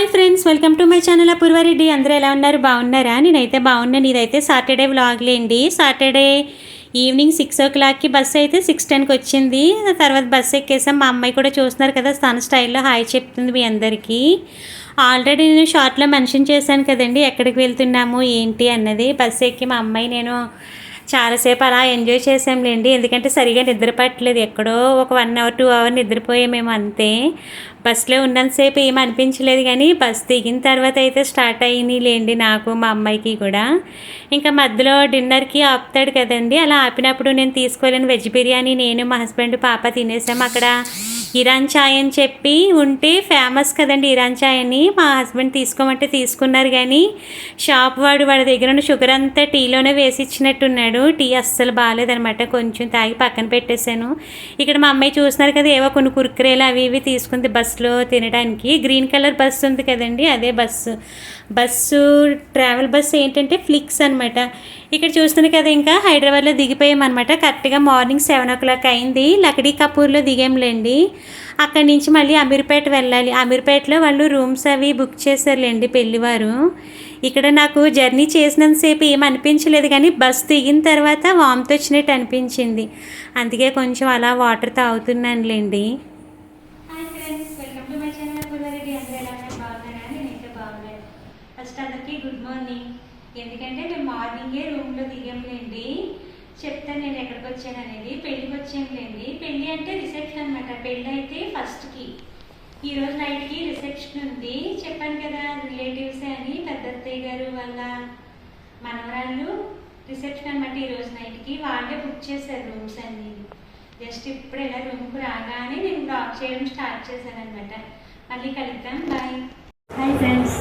Hi friends, welcome to my channel Apoorva Reddy. అందరూ ఎలా ఉన్నారు? బాగున్నారా? నేనైతే బాగున్నాను. ఇదైతే సాటర్డే వ్లాగ్లేండి. సాటర్డే ఈవినింగ్ 6 o'clockకి బస్సు అయితే 6:10కి వచ్చింది. తర్వాత బస్సు ఎక్కేసాం. మా అమ్మాయి కూడా చూస్తున్నారు కదా, తన స్టైల్లో హాయ్ చెప్తుంది మీ అందరికీ. ఆల్రెడీ నేను షార్ట్లో మెన్షన్ చేశాను కదండి ఎక్కడికి వెళ్తున్నాము ఏంటి అన్నది. బస్సు ఎక్కి మా అమ్మాయి నేను చాలాసేపు అలా ఎంజాయ్ చేసాంలేండి. ఎందుకంటే సరిగా నిద్ర పట్టలేదు. ఎక్కడో ఒక 1 hour 2 hour నిద్రపోయామేమో అంతే. బస్సులో ఉన్నంతసేపు ఏమి అనిపించలేదు, కానీ బస్ దిగిన తర్వాత అయితే స్టార్ట్ అయ్యింది లేండి నాకు మా అమ్మాయికి కూడా. ఇంకా మధ్యలో డిన్నర్కి ఆపుతాడు కదండి, అలా ఆపినప్పుడు నేను తీసుకోలేని వెజ్ బిర్యానీ నేను మా హస్బెండ్ పాప తినేసాము. అక్కడ ఇరాన్ చాయ్ అని చెప్పి ఉంటే ఫేమస్ కదండి ఇరాన్ చాయ్ అని. మా హస్బెండ్ తీసుకోమంటే తీసుకున్నారు, కానీ షాప్ వాడి దగ్గర ఉన్న షుగర్ అంతా టీలోనే వేసి ఇచ్చినట్టున్నాడు. టీ అస్సలు బాగాలేదనమాట. కొంచెం తాగి పక్కన పెట్టేశాను. ఇక్కడ మా అమ్మాయి చూస్తున్నారు కదా, ఏవో కొన్ని కుర్కురేలు అవి ఇవి తీసుకుంది బస్సులో తినడానికి. గ్రీన్ కలర్ బస్సు ఉంది కదండి, అదే బస్సు ట్రావెల్ బస్సు ఏంటంటే ఫ్లిక్స్ అనమాట. ఇక్కడ చూస్తుంది కదా, ఇంకా హైదరాబాద్లో దిగిపోయామన్నమాట. కరెక్ట్గా మార్నింగ్ 7 o'clock అయింది. లక్డీ కపూర్లో దిగాంలేండి. అక్కడి నుంచి మళ్ళీ అమీర్పేట వెళ్ళాలి. అమీర్పేటలో వాళ్ళు రూమ్స్ అవి బుక్ చేశారులేండి పెళ్ళివారు. ఇక్కడ నాకు జర్నీ చేసినంతసేపు ఏం అనిపించలేదు, కానీ బస్ దిగిన తర్వాత వామిట్ వచ్చినట్టు అనిపించింది. అందుకే కొంచెం అలా వాటర్ తాగుతున్నానులేండి. Hi friends, welcome to my channel Apoorva Reddy. అందరూ ఎలా ఉన్నారు? బాగున్నారా? నేనైతే బాగున్నాను. ఫస్ట్ అందరికీ గుడ్ మార్నింగ్. ఎందుకంటే మేము మార్నింగే రూమ్లో దిగాంలేండి. చెప్తాను నేను ఎక్కడికి వచ్చాను అనేది. పెళ్ళికి వచ్చానులేండి. పెళ్ళి అంటే రిసెప్షన్ అనమాట. పెళ్ళి అయితే ఫస్ట్కి, ఈరోజు నైట్కి రిసెప్షన్ ఉంది. చెప్పాను కదా రిలేటివ్సే అని. పెద్ద అత్తయ్య గారు వాళ్ళ మనవరాళ్ళు రిసెప్షన్ అనమాట. ఈరోజు నైట్కి వాళ్ళే బుక్ చేశారు రూమ్స్ అన్నీ. జస్ట్ ఇప్పుడు ఇలా రూమ్కి రాగానే నేను బ్లాగ్ చేయడం స్టార్ట్ చేశాను అనమాట. మళ్ళీ కలుద్దాం, బాయ్. హాయ్ ఫ్రెండ్స్,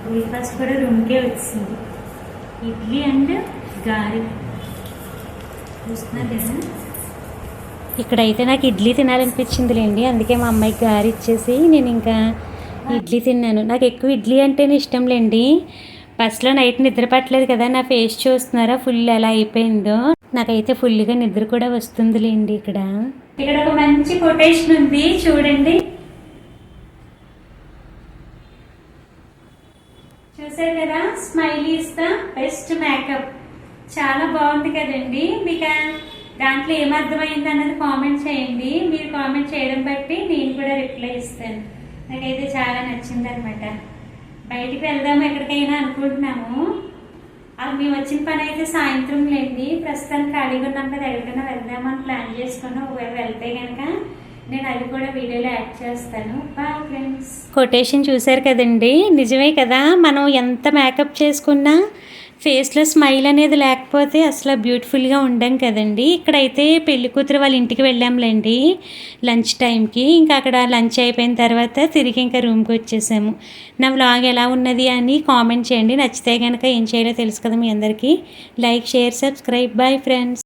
బ్రేక్ఫాస్ట్ కూడా రూమ్కే వచ్చింది. ఇడ్లీ అండ్ గారి చూస్తున్నారు కదా. ఇక్కడైతే నాకు ఇడ్లీ తినాలనిపించిందిలేండి. అందుకే మా అమ్మాయికి గారి ఇచ్చేసి నేను ఇంకా ఇడ్లీ తిన్నాను. నాకు ఎక్కువ ఇడ్లీ అంటేనే ఇష్టంలేండి. బస్సులో నైట్ నిద్ర పట్టలేదు కదా, నా ఫేస్ చూస్తున్నారా ఫుల్ ఎలా అయిపోయిందో. నాకైతే ఫుల్గా నిద్ర కూడా వస్తుందిలేండి. ఇక్కడ ఒక మంచి కొటేషన్ ఉంది చూడండి. చూసారు కదా, smile is the best makeup. చాలా బాగుంది కదండి. మీకు దాంట్లో ఏమర్థమైంది అన్నది కామెంట్ చేయండి. మీరు కామెంట్ చేయడం బట్టి నేను కూడా రిప్లై ఇస్తాను. నాకైతే చాలా నచ్చింది అనమాట. బయటికి వెళ్దాము ఎక్కడికైనా అనుకుంటున్నాము. అది మేము వచ్చిన పని అయితే సాయంత్రం లేండి. ప్రస్తుతానికి ఖాళీగా ఉన్నాం కదా, ఎక్కడికైనా వెళ్దామని ప్లాన్ చేసుకున్నాం. ఒకవేళ వెళ్తే కనుక నేను అది కూడా వీడియోలో యాడ్ చేస్తాను. Bye friends. కొటేషన్ చూశారు కదండి, నిజమే కదా. మనం ఎంత మేకప్ చేసుకున్నా ఫేస్లో స్మైల్ అనేది లేకపోతే అసలు బ్యూటిఫుల్గా ఉండం కదండి. ఇక్కడైతే పెళ్లి కూతురు వాళ్ళ ఇంటికి వెళ్ళాంలేండి లంచ్ టైంకి. ఇంకా అక్కడ లంచ్ అయిపోయిన తర్వాత తిరిగి ఇంకా రూమ్కి వచ్చేసాము. నా వ్లాగ్ ఎలా ఉన్నది అని కామెంట్ చేయండి. నచ్చితే కనుక ఏం చేయాలో తెలుసు కదా మీ అందరికీ. Like, share, subscribe. Bye friends.